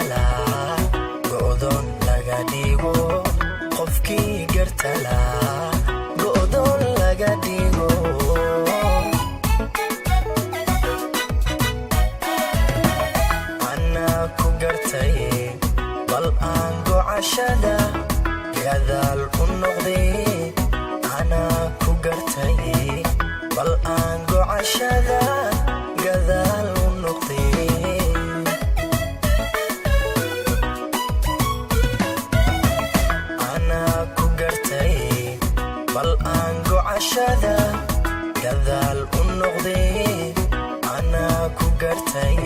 gartalaa go'doon laga dhigo qofkii gartalaa go'doon laga dhigo anaa ku gartay bal aan gocashada gadaal u noqday anaa ku gartay bal aan gocashada gadaal u noqday anaa ku gartay bal aan gocashada gadaal u noqday anaa ku gartay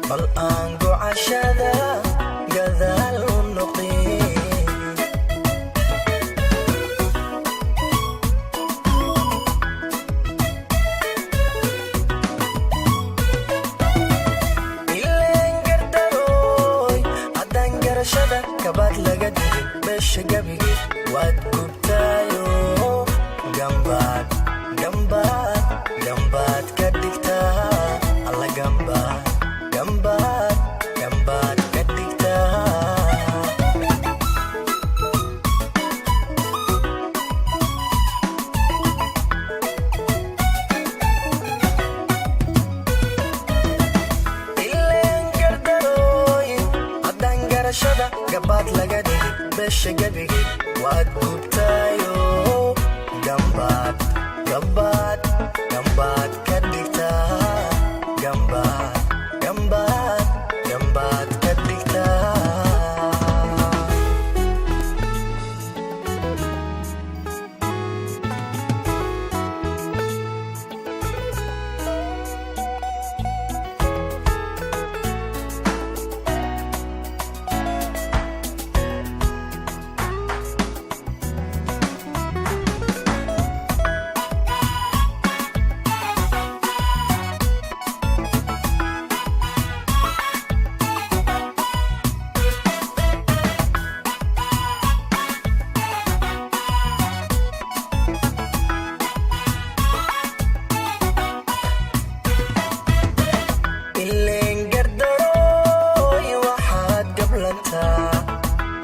bal aan gocashada gadaal u noqday kabaad laga dhigay beesha gabigii waad gubtaayo gambaad gambaad gambaad ka dhigtaa alla gambaad gambaad gambaad ka dhigtaa ileen gardarooy haddaan garashada gabaad laga dhigay beesha gabigii waad gubtaayo gambaad gambaad gambaad ka dhigtaa gambaad gambaad gambaad ka dhigtaa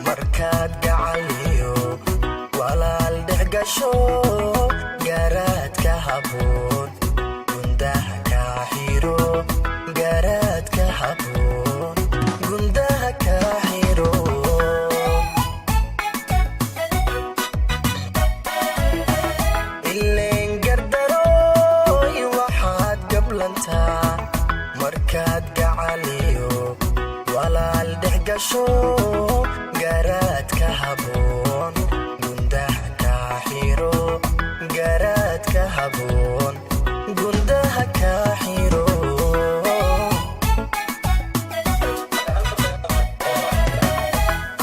markaad gacaliyo walaal dhex gasho garaadka haboon gundaha kaa xiro garaadka haboon gundaha kaa xiro ileen gardarooy waxaad gablantaa markaad gacaliyo walaal dhex gasho garaadka haboon gundaha kaa xiro garaadka haboon gundaha kaa xiro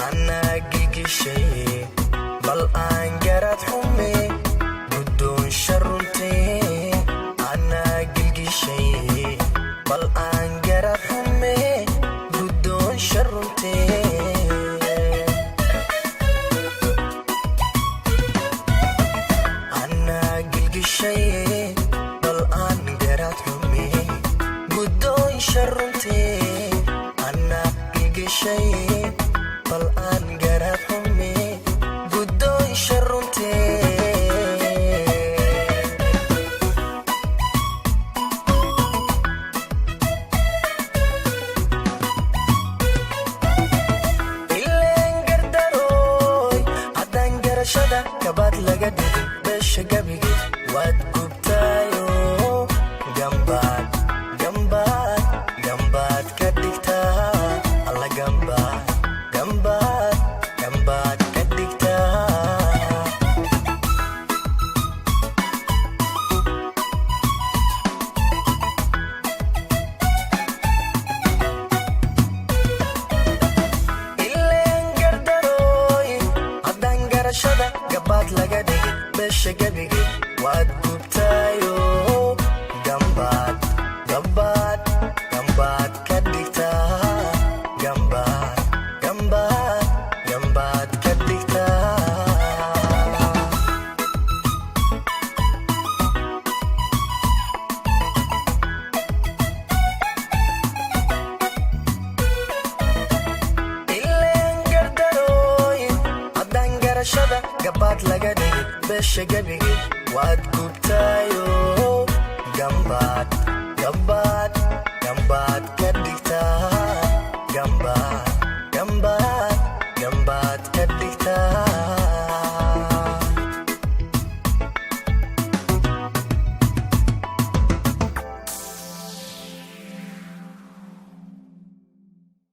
anaa gigishay bal aan garaad xume guddoonsha runtee anaa gilgishay bal aan garaad xume guddoonsha runtee bal aan garaad xume guddoonsha runtee anaa gilgishay bal aan garaad xume guddoonsha runtee ileen gardarooy haddaan garashada kabaad laga dhigay beesha gabigii waad gubtaayo gambaad gambaad gambaad ka dhigtaa alla gambaad gambaad gambaad ka dhigtaa ileen gardarooy haddaan garashada gabaad laga dhigay beesha gabigii waad gubtaayo gabaad laga dhigi beesha gebigi waad gubtaayo gambaad gambaad gambaad ka dhigtaa gambaad gambaad gambaad ka dhigtaa